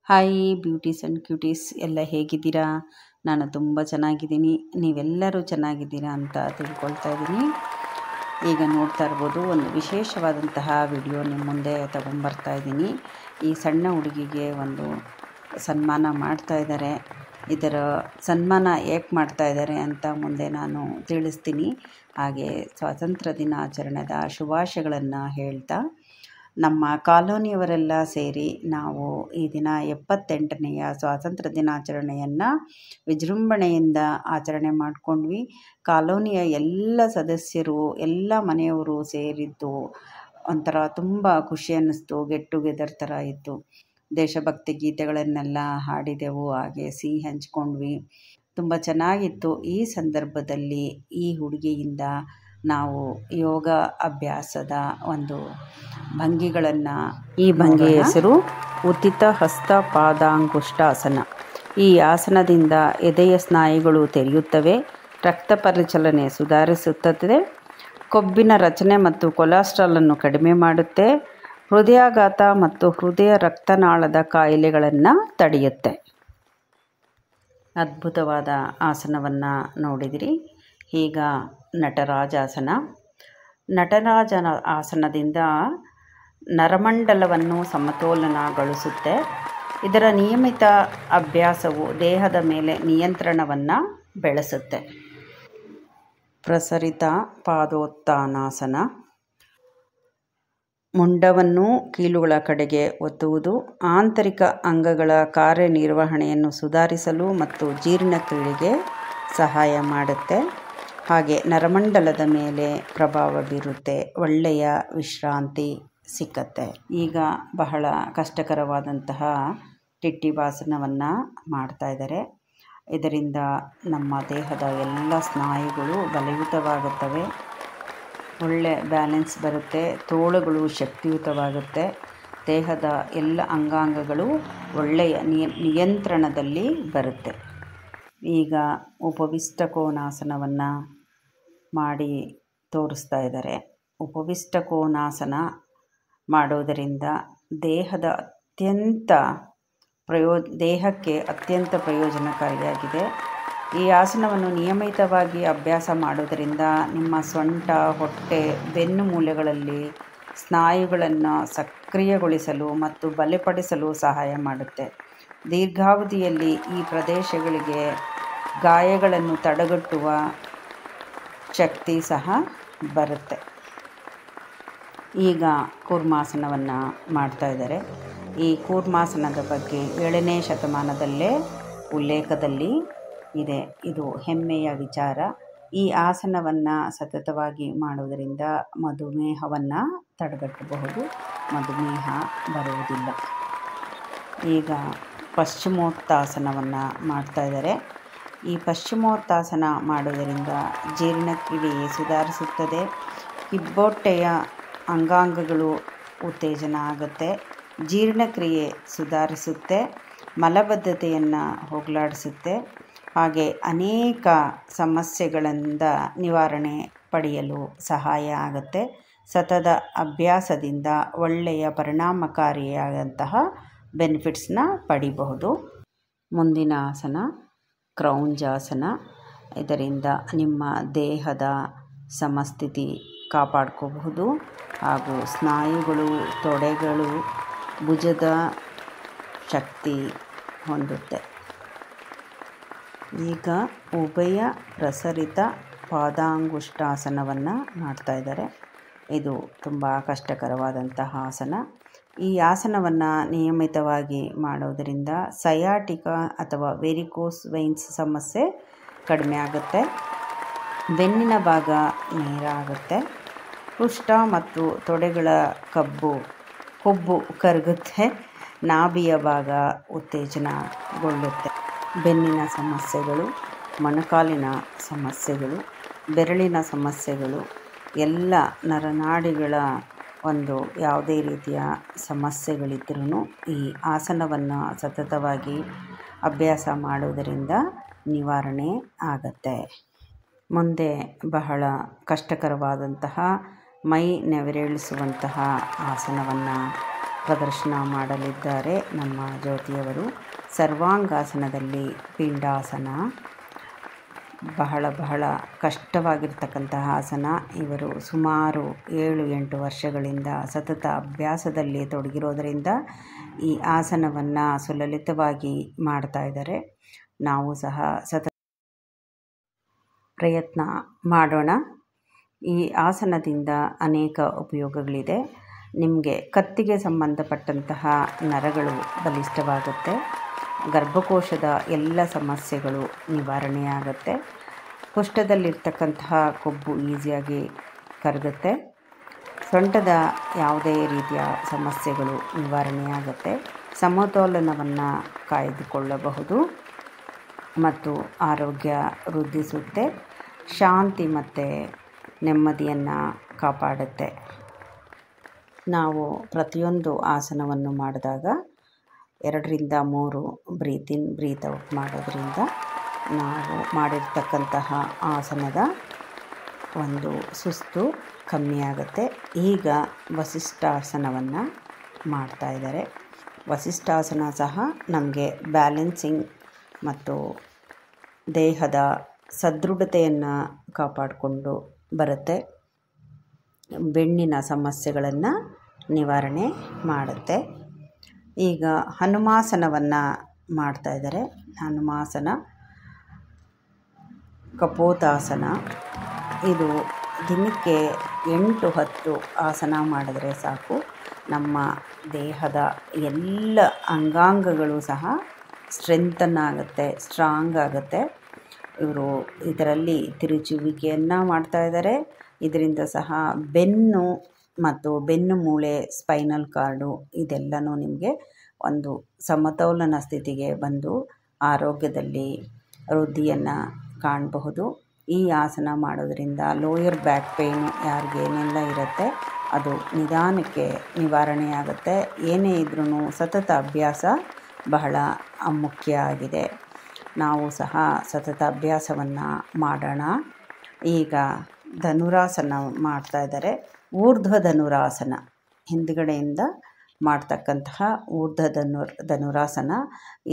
Hi beauties and ಕ್ಯೂಟೀಸ್ ಎಲ್ಲ ಹೇಗಿದ್ದೀರಾ? ನಾನು ತುಂಬ ಚೆನ್ನಾಗಿದ್ದೀನಿ. ನೀವೆಲ್ಲರೂ ಚೆನ್ನಾಗಿದ್ದೀರಾ ಅಂತ ತಿಳ್ಕೊಳ್ತಾ ಇದ್ದೀನಿ. ಈಗ ನೋಡ್ತಾ ಇರ್ಬೋದು, ಒಂದು ವಿಶೇಷವಾದಂತಹ ವಿಡಿಯೋ ನಿಮ್ಮ ಮುಂದೆ ತಗೊಂಬರ್ತಾ ಇದ್ದೀನಿ. ಈ ಸಣ್ಣ ಹುಡುಗಿಗೆ ಒಂದು ಸನ್ಮಾನ ಮಾಡ್ತಾ ಇದ್ದಾರೆ. ಇದರ ಸನ್ಮಾನ ಏಕೆ ಮಾಡ್ತಾ ಇದ್ದಾರೆ ಅಂತ ಮುಂದೆ ನಾನು ತಿಳಿಸ್ತೀನಿ. ಹಾಗೆ ಸ್ವಾತಂತ್ರ್ಯ ದಿನಾಚರಣೆದ ಶುಭಾಶಯಗಳನ್ನು ಹೇಳ್ತಾ, ನಮ್ಮ ಕಾಲೋನಿಯವರೆಲ್ಲ ಸೇರಿ ನಾವು ಈ ದಿನ 78ನೆಯ ಸ್ವಾತಂತ್ರ್ಯ ದಿನಾಚರಣೆಯನ್ನು ವಿಜೃಂಭಣೆಯಿಂದ ಆಚರಣೆ ಮಾಡಿಕೊಂಡ್ವಿ. ಕಾಲೋನಿಯ ಎಲ್ಲ ಸದಸ್ಯರು, ಎಲ್ಲ ಮನೆಯವರು ಸೇರಿದ್ದು ಒಂಥರ ತುಂಬ ಖುಷಿ ಅನ್ನಿಸ್ತು. ಗೆಟ್ ಟುಗೆದರ್ ಥರ ಇತ್ತು. ದೇಶಭಕ್ತಿ ಗೀತೆಗಳನ್ನೆಲ್ಲ ಹಾಡಿದೆವು, ಹಾಗೆ ಸಿಹಿ ಹಂಚ್ಕೊಂಡ್ವಿ. ತುಂಬ ಚೆನ್ನಾಗಿತ್ತು. ಈ ಸಂದರ್ಭದಲ್ಲಿ ಈ ಹುಡುಗಿಯಿಂದ ನಾವು ಯೋಗ ಅಭ್ಯಾಸದ ಒಂದು ಭಂಗಿಗಳನ್ನು, ಈ ಭಂಗಿ ಹೆಸರು ಉತ್ತಿತ ಹಸ್ತ ಪಾದಾಂಗುಷ್ಟಾಸನ. ಈ ಆಸನದಿಂದ ಎದೆಯ ಸ್ನಾಯುಗಳು ತೆರೆಯುತ್ತವೆ, ರಕ್ತ ಪರಿಚಲನೆ ಸುಧಾರಿಸುತ್ತದೆ, ಕೊಬ್ಬಿನ ರಚನೆ ಮತ್ತು ಕೊಲೆಸ್ಟ್ರಾಲನ್ನು ಕಡಿಮೆ ಮಾಡುತ್ತೆ, ಹೃದಯಾಘಾತ ಮತ್ತು ಹೃದಯ ರಕ್ತನಾಳದ ಕಾಯಿಲೆಗಳನ್ನು ತಡೆಯುತ್ತೆ. ಅದ್ಭುತವಾದ ಆಸನವನ್ನು ನೋಡಿದಿರಿ. ಈಗ ನಟರಾಜಾಸನ. ನಟರಾಜನ ಆಸನದಿಂದ ನರಮಂಡಲವನ್ನು ಸಮತೋಲನಗೊಳಿಸುತ್ತೆ. ಇದರ ನಿಯಮಿತ ಅಭ್ಯಾಸವು ದೇಹದ ಮೇಲೆ ನಿಯಂತ್ರಣವನ್ನು ಬೆಳೆಸುತ್ತೆ. ಪ್ರಸರಿತ ಪಾದೋತ್ಥಾನಾಸನ. ಮುಂಡವನ್ನು ಕೀಲುಗಳ ಕಡೆಗೆ ಒತ್ತುವುದು ಆಂತರಿಕ ಅಂಗಗಳ ಕಾರ್ಯನಿರ್ವಹಣೆಯನ್ನು ಸುಧಾರಿಸಲು ಮತ್ತು ಜೀರ್ಣಕ್ರಿಯೆಗೆ ಸಹಾಯ ಮಾಡುತ್ತೆ. ಹಾಗೆ ನರಮಂಡಲದ ಮೇಲೆ ಪ್ರಭಾವ ಬೀರುತ್ತೆ, ಒಳ್ಳೆಯ ವಿಶ್ರಾಂತಿ ಸಿಕ್ಕತ್ತೆ. ಈಗ ಬಹಳ ಕಷ್ಟಕರವಾದಂತಹ ಟಿಟ್ಟಿವಾಸನವನ್ನು ಮಾಡ್ತಾ ಇದ್ದಾರೆ. ಇದರಿಂದ ನಮ್ಮ ದೇಹದ ಎಲ್ಲ ಸ್ನಾಯುಗಳು ಬಲಯುತವಾಗುತ್ತವೆ, ಒಳ್ಳೆ ಬ್ಯಾಲೆನ್ಸ್ ಬರುತ್ತೆ, ತೋಳುಗಳು ಶಕ್ತಿಯುತವಾಗುತ್ತೆ, ದೇಹದ ಎಲ್ಲ ಅಂಗಾಂಗಗಳು ಒಳ್ಳೆಯ ನಿಯಂತ್ರಣದಲ್ಲಿ ಬರುತ್ತೆ. ಈಗ ಉಪವಿಷ್ಟ ಕೋನಾಸನವನ್ನು ಮಾಡಿ ತೋರಿಸ್ತಾ ಇದ್ದಾರೆ. ಉಪವಿಷ್ಟ ಕೋನಾಸನ ಮಾಡೋದರಿಂದ ದೇಹಕ್ಕೆ ಅತ್ಯಂತ ಪ್ರಯೋಜನಕಾರಿಯಾಗಿದೆ. ಈ ಆಸನವನ್ನು ನಿಯಮಿತವಾಗಿ ಅಭ್ಯಾಸ ಮಾಡೋದರಿಂದ ನಿಮ್ಮ ಸೊಂಟ, ಹೊಟ್ಟೆ, ಬೆನ್ನು ಮೂಲೆಗಳಲ್ಲಿ ಸ್ನಾಯುಗಳನ್ನು ಸಕ್ರಿಯಗೊಳಿಸಲು ಮತ್ತು ಬಲಪಡಿಸಲು ಸಹಾಯ ಮಾಡುತ್ತೆ. ದೀರ್ಘಾವಧಿಯಲ್ಲಿ ಈ ಪ್ರದೇಶಗಳಿಗೆ ಗಾಯಗಳನ್ನು ತಡೆಗಟ್ಟುವ ಶಕ್ತಿ ಸಹ ಬರುತ್ತೆ. ಈಗ ಕೂರ್ಮಾಸನವನ್ನು ಮಾಡ್ತಾ ಇದ್ದಾರೆ. ಈ ಕೂರ್ಮಾಸನದ ಬಗ್ಗೆ 7ನೇ ಶತಮಾನದಲ್ಲೇ ಉಲ್ಲೇಖದಲ್ಲಿ ಇದೆ. ಇದು ಹೆಮ್ಮೆಯ ವಿಚಾರ. ಈ ಆಸನವನ್ನು ಸತತವಾಗಿ ಮಾಡುವುದರಿಂದ ಮಧುಮೇಹವನ್ನು ತಡೆಗಟ್ಟಬಹುದು, ಮಧುಮೇಹ ಬರುವುದಿಲ್ಲ. ಈಗ ಪಶ್ಚಿಮೋತ್ತಾಸನವನ್ನು ಮಾಡ್ತಾ ಇದ್ದಾರೆ. ಈ ಪಶ್ಚಿಮೋತ್ತಾಸನ ಮಾಡುವುದರಿಂದ ಜೀರ್ಣಕ್ರಿಯೆ ಸುಧಾರಿಸುತ್ತದೆ, ಕಿಬ್ಬೊಟ್ಟೆಯ ಅಂಗಾಂಗಗಳು ಉತ್ತೇಜನ ಆಗುತ್ತೆ, ಜೀರ್ಣಕ್ರಿಯೆ ಸುಧಾರಿಸುತ್ತೆ, ಮಲಬದ್ಧತೆಯನ್ನು ಹೋಗಲಾಡಿಸುತ್ತೆ, ಹಾಗೆ ಅನೇಕ ಸಮಸ್ಯೆಗಳಿಂದ ನಿವಾರಣೆ ಪಡೆಯಲು ಸಹಾಯ ಆಗುತ್ತೆ. ಸತತ ಅಭ್ಯಾಸದಿಂದ ಒಳ್ಳೆಯ ಪರಿಣಾಮಕಾರಿಯಾದಂತಹ ಬೆನಿಫಿಟ್ಸ್ನ ಪಡಿಬಹುದು. ಮುಂದಿನ ಆಸನ ಕ್ರೌಂಜಾಸನ. ಇದರಿಂದ ನಿಮ್ಮ ದೇಹದ ಸಮಸ್ಥಿತಿ ಕಾಪಾಡ್ಕೋಬಹುದು, ಹಾಗೂ ಸ್ನಾಯುಗಳು, ತೊಡೆಗಳು, ಭುಜದ ಶಕ್ತಿ ಹೊಂದುತ್ತೆ. ಈಗ ಉಭಯ ಪ್ರಸರಿತ ಪಾದಾಂಗುಷ್ಟಾಸನವನ್ನು ಮಾಡ್ತಾ ಇದ್ದಾರೆ. ಇದು ತುಂಬ ಕಷ್ಟಕರವಾದಂತಹ ಆಸನ. ಈ ಆಸನವನ್ನು ನಿಯಮಿತವಾಗಿ ಮಾಡೋದರಿಂದ ಸಯಾಟಿಕಾ ಅಥವಾ ವೆರಿಕೋಸ್ ವೈನ್ಸ್ ಸಮಸ್ಯೆ ಕಡಿಮೆ ಆಗುತ್ತೆ, ಬೆನ್ನಿನ ಭಾಗ ನೇರ ಆಗುತ್ತೆ, ಪೃಷ್ಠ ಮತ್ತು ತೊಡೆಗಳ ಕೊಬ್ಬು ಕರಗುತ್ತೆ, ನಾಭಿಯ ಭಾಗ ಉತ್ತೇಜನಗೊಳ್ಳುತ್ತೆ. ಬೆನ್ನಿನ ಸಮಸ್ಯೆಗಳು, ಮೊಣಕಾಲಿನ ಸಮಸ್ಯೆಗಳು, ಬೆರಳಿನ ಸಮಸ್ಯೆಗಳು, ಎಲ್ಲ ನರನಾಡಿಗಳ ಒಂದು ಯಾವುದೇ ರೀತಿಯ ಸಮಸ್ಯೆಗಳಿದ್ರೂ ಈ ಆಸನವನ್ನು ಸತತವಾಗಿ ಅಭ್ಯಾಸ ಮಾಡುವುದರಿಂದ ನಿವಾರಣೆ ಆಗತ್ತೆ. ಮುಂದೆ ಬಹಳ ಕಷ್ಟಕರವಾದಂತಹ ಮೈ ನೆವರೇಳಿಸುವಂತಹ ಆಸನವನ್ನು ಪ್ರದರ್ಶನ ಮಾಡಲಿದ್ದಾರೆ ನಮ್ಮ ಜ್ಯೋತಿಯವರು. ಸರ್ವಾಂಗಾಸನದಲ್ಲಿ ಪಿಂಡಾಸನ ಬಹಳ ಕಷ್ಟವಾಗಿರ್ತಕ್ಕಂತಹ ಆಸನ. ಇವರು ಸುಮಾರು 7-8 ವರ್ಷಗಳಿಂದ ಸತತ ಅಭ್ಯಾಸದಲ್ಲಿ ತೊಡಗಿರೋದರಿಂದ ಈ ಆಸನವನ್ನು ಸುಲಲಿತವಾಗಿ ಮಾಡ್ತಾ ಇದ್ದಾರೆ. ನಾವು ಸಹ ಸತತ ಪ್ರಯತ್ನ ಮಾಡೋಣ. ಈ ಆಸನದಿಂದ ಅನೇಕ ಉಪಯೋಗಗಳಿದೆ. ನಿಮಗೆ ಕತ್ತಿಗೆ ಸಂಬಂಧಪಟ್ಟಂತಹ ನರಗಳು ಬಲಿಷ್ಠವಾಗುತ್ತೆ. ಗರ್ಭಕೋಶದ ಎಲ್ಲ ಸಮಸ್ಯೆಗಳು ನಿವಾರಣೆಯಾಗುತ್ತೆ. ಕುಷ್ಠದಲ್ಲಿರ್ತಕ್ಕಂತಹ ಕೊಬ್ಬು ಈಸಿಯಾಗಿ ಕರಗುತ್ತೆ. ಸೊಂಟದ ಯಾವುದೇ ರೀತಿಯ ಸಮಸ್ಯೆಗಳು ನಿವಾರಣೆಯಾಗುತ್ತೆ. ಸಮತೋಲನವನ್ನು ಕಾಯ್ದುಕೊಳ್ಳಬಹುದು ಮತ್ತು ಆರೋಗ್ಯ ವೃದ್ಧಿಸುತ್ತೆ. ಶಾಂತಿ ಮತ್ತು ನೆಮ್ಮದಿಯನ್ನು ಕಾಪಾಡುತ್ತೆ. ನಾವು ಪ್ರತಿಯೊಂದು ಆಸನವನ್ನು ಮಾಡಿದಾಗ 2ರಿಂದ 3 ಬ್ರೀತ್ ಇನ್ ಬ್ರೀತ್ ಔಟ್ ಮಾಡೋದ್ರಿಂದ ನಾವು ಮಾಡಿರ್ತಕ್ಕಂತಹ ಆಸನದ ಒಂದು ಸುಸ್ತು ಕಮ್ಮಿಯಾಗುತ್ತೆ. ಈಗ ವಸಿಷ್ಠಾಸನವನ್ನು ಮಾಡ್ತಾ ಇದ್ದಾರೆ. ವಸಿಷ್ಠಾಸನ ಸಹ ನಮಗೆ ಬ್ಯಾಲೆನ್ಸಿಂಗ್ ಮತ್ತು ದೇಹದ ಸದೃಢತೆಯನ್ನು ಕಾಪಾಡಿಕೊಂಡು ಬರುತ್ತೆ. ಬೆನ್ನಿನ ಸಮಸ್ಯೆಗಳನ್ನು ನಿವಾರಣೆ ಮಾಡುತ್ತೆ. ಈಗ ಹನುಮಾಸನವನ್ನು ಮಾಡ್ತಾ ಇದ್ದಾರೆ. ಹನುಮಾಸನ ಕಪೋತಾಸನ. ಇದು ದಿನಕ್ಕೆ 8-10 ಆಸನ ಮಾಡಿದ್ರೆ ಸಾಕು. ನಮ್ಮ ದೇಹದ ಎಲ್ಲ ಅಂಗಾಂಗಗಳು ಸಹ ಸ್ಟ್ರೆಂಥನ್ ಆಗುತ್ತೆ, ಸ್ಟ್ರಾಂಗ್ ಆಗುತ್ತೆ. ಇವರು ಇದರಲ್ಲಿ ತಿರುಚುವಿಕೆಯನ್ನು ಮಾಡ್ತಾ ಇದ್ದಾರೆ. ಇದರಿಂದ ಸಹ ಬೆನ್ನು ಮತ್ತು ಬೆನ್ನು ಮೂಳೆ, ಸ್ಪೈನಲ್ ಕಾರ್ಡು ಇದೆಲ್ಲನೂ ನಿಮಗೆ ಒಂದು ಸಮತೋಲನ ಸ್ಥಿತಿಗೆ ಬಂದು ಆರೋಗ್ಯದಲ್ಲಿ ವೃದ್ಧಿಯನ್ನು ಕಾಣಬಹುದು. ಈ ಆಸನ ಮಾಡೋದರಿಂದ ಲೋಯರ್ ಬ್ಯಾಕ್ ಪೇಯ್ನು ಯಾರಿಗೇನೆಲ್ಲ ಇರುತ್ತೆ ಅದು ನಿಧಾನಕ್ಕೆ ನಿವಾರಣೆಯಾಗುತ್ತೆ. ಏನೇ ಇದ್ರೂ ಸತತ ಅಭ್ಯಾಸ ಬಹಳ ಮುಖ್ಯ ಆಗಿದೆ. ನಾವು ಸಹ ಸತತ ಅಭ್ಯಾಸವನ್ನು ಮಾಡೋಣ. ಈಗ ಧನುರಾಸನ ಮಾಡ್ತಾ ಇದ್ದಾರೆ. ಊರ್ಧ್ವ ಧನುರಾಸನ ಹಿಂದುಗಡೆಯಿಂದ ಮಾಡ್ತಕ್ಕಂತಹ ಧನುರಾಸನ.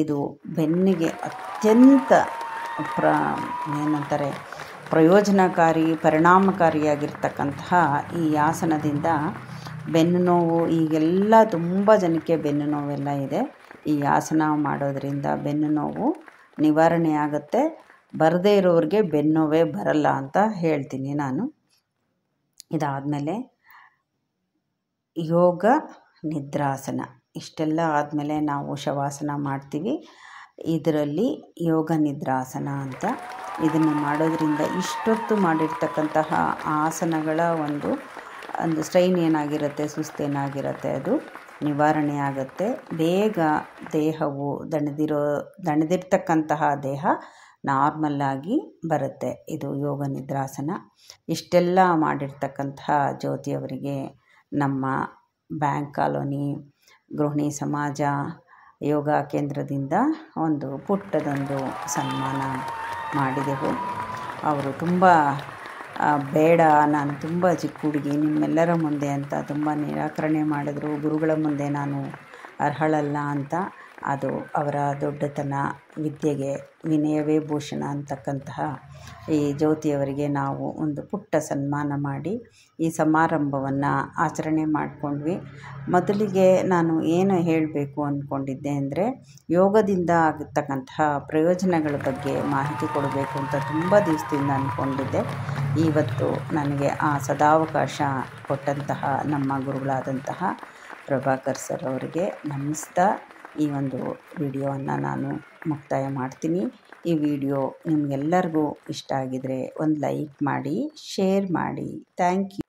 ಇದು ಬೆನ್ನಿಗೆ ಅತ್ಯಂತ ಪ್ರಯೋಜನಕಾರಿ, ಪರಿಣಾಮಕಾರಿಯಾಗಿರ್ತಕ್ಕಂತಹ ಈ ಆಸನದಿಂದ ಬೆನ್ನು ನೋವು, ಈಗೆಲ್ಲ ತುಂಬ ಜನಕ್ಕೆ ಬೆನ್ನು ನೋವೆಲ್ಲ ಇದೆ. ಈ ಆಸನ ಮಾಡೋದರಿಂದ ಬೆನ್ನು ನೋವು ನಿವಾರಣೆ ಆಗುತ್ತೆ. ಬರದೇ ಇರೋರಿಗೆ ಬೆನ್ನು ನೋವೇ ಬರಲ್ಲ ಅಂತ ಹೇಳ್ತೀನಿ ನಾನು. ಇದಾದಮೇಲೆ ಯೋಗ ನಿದ್ರಾಸನ. ಇಷ್ಟೆಲ್ಲ ಆದಮೇಲೆ ನಾವು ಶವಾಸನ ಮಾಡ್ತೀವಿ. ಇದರಲ್ಲಿ ಯೋಗ ನಿದ್ರಾಸನ ಅಂತ. ಇದನ್ನು ಮಾಡೋದರಿಂದ ಇಷ್ಟೊತ್ತು ಮಾಡಿರ್ತಕ್ಕಂತಹ ಆಸನಗಳ ಒಂದು ಸ್ಟ್ರೈನ್ ಏನಾಗಿರುತ್ತೆ, ಸುಸ್ತೇನಾಗಿರುತ್ತೆ ಅದು ನಿವಾರಣೆ ಆಗುತ್ತೆ. ಬೇಗ ದೇಹವು ದಣಿದಿರ್ತಕ್ಕಂತಹ ದೇಹ ನಾರ್ಮಲ್ಲಾಗಿ ಬರುತ್ತೆ. ಇದು ಯೋಗ ನಿದ್ರಾಸನ. ಇಷ್ಟೆಲ್ಲ ಮಾಡಿರ್ತಕ್ಕಂತಹ ಜ್ಯೋತಿಯವರಿಗೆ ನಮ್ಮ ಬ್ಯಾಂಕ್ ಕಾಲೋನಿ ಗೃಹಿಣಿ ಸಮಾಜ ಯೋಗ ಕೇಂದ್ರದಿಂದ ಒಂದು ಪುಟ್ಟದೊಂದು ಸನ್ಮಾನ ಮಾಡಿದೆವು. ಅವರು ತುಂಬ ಬೇಡ, ನಾನು ತುಂಬ ಚಿಕ್ಕ ಹುಡುಗಿ, ನಿಮ್ಮೆಲ್ಲರ ಮುಂದೆ ಅಂತ ತುಂಬ ನಿರಾಕರಣೆ ಮಾಡಿದ್ರು. ಗುರುಗಳ ಮುಂದೆ ನಾನು ಅರ್ಹಳಲ್ಲ ಅಂತ. ಅದು ಅವರ ದೊಡ್ಡತನ. ವಿದ್ಯೆಗೆ ವಿನಯವೇ ಭೂಷಣ ಅಂತಕ್ಕಂತಹ ಈ ಜ್ಯೋತಿಯವರಿಗೆ ನಾವು ಒಂದು ಪುಟ್ಟ ಸನ್ಮಾನ ಮಾಡಿ ಈ ಸಮಾರಂಭವನ್ನು ಆಚರಣೆ ಮಾಡಿಕೊಂಡ್ವಿ. ಮೊದಲಿಗೆ ನಾನು ಏನು ಹೇಳಬೇಕು ಅಂದ್ಕೊಂಡಿದ್ದೆ ಅಂದರೆ, ಯೋಗದಿಂದ ಆಗಿರ್ತಕ್ಕಂತಹ ಪ್ರಯೋಜನಗಳ ಬಗ್ಗೆ ಮಾಹಿತಿ ಕೊಡಬೇಕು ಅಂತ ತುಂಬ ದಿವಸದಿಂದ ಅಂದ್ಕೊಂಡಿದ್ದೆ. ಇವತ್ತು ನನಗೆ ಆ ಸದಾವಕಾಶ ಕೊಟ್ಟಂತಹ ನಮ್ಮ ಗುರುಗಳಾದಂತಹ ಪ್ರಭಾಕರ್ ಸರ್ ಅವರಿಗೆ ನಮಿಸ್ತಾ ಈ ಒಂದು ವಿಡಿಯೋವನ್ನು ನಾನು ಮುಕ್ತಾಯ ಮಾಡ್ತೀನಿ. ಈ ವಿಡಿಯೋ ನಿಮಗೆಲ್ಲರಿಗೂ ಇಷ್ಟ ಆಗಿದರೆ ಒಂದು ಲೈಕ್ ಮಾಡಿ, ಶೇರ್ ಮಾಡಿ. Thank you.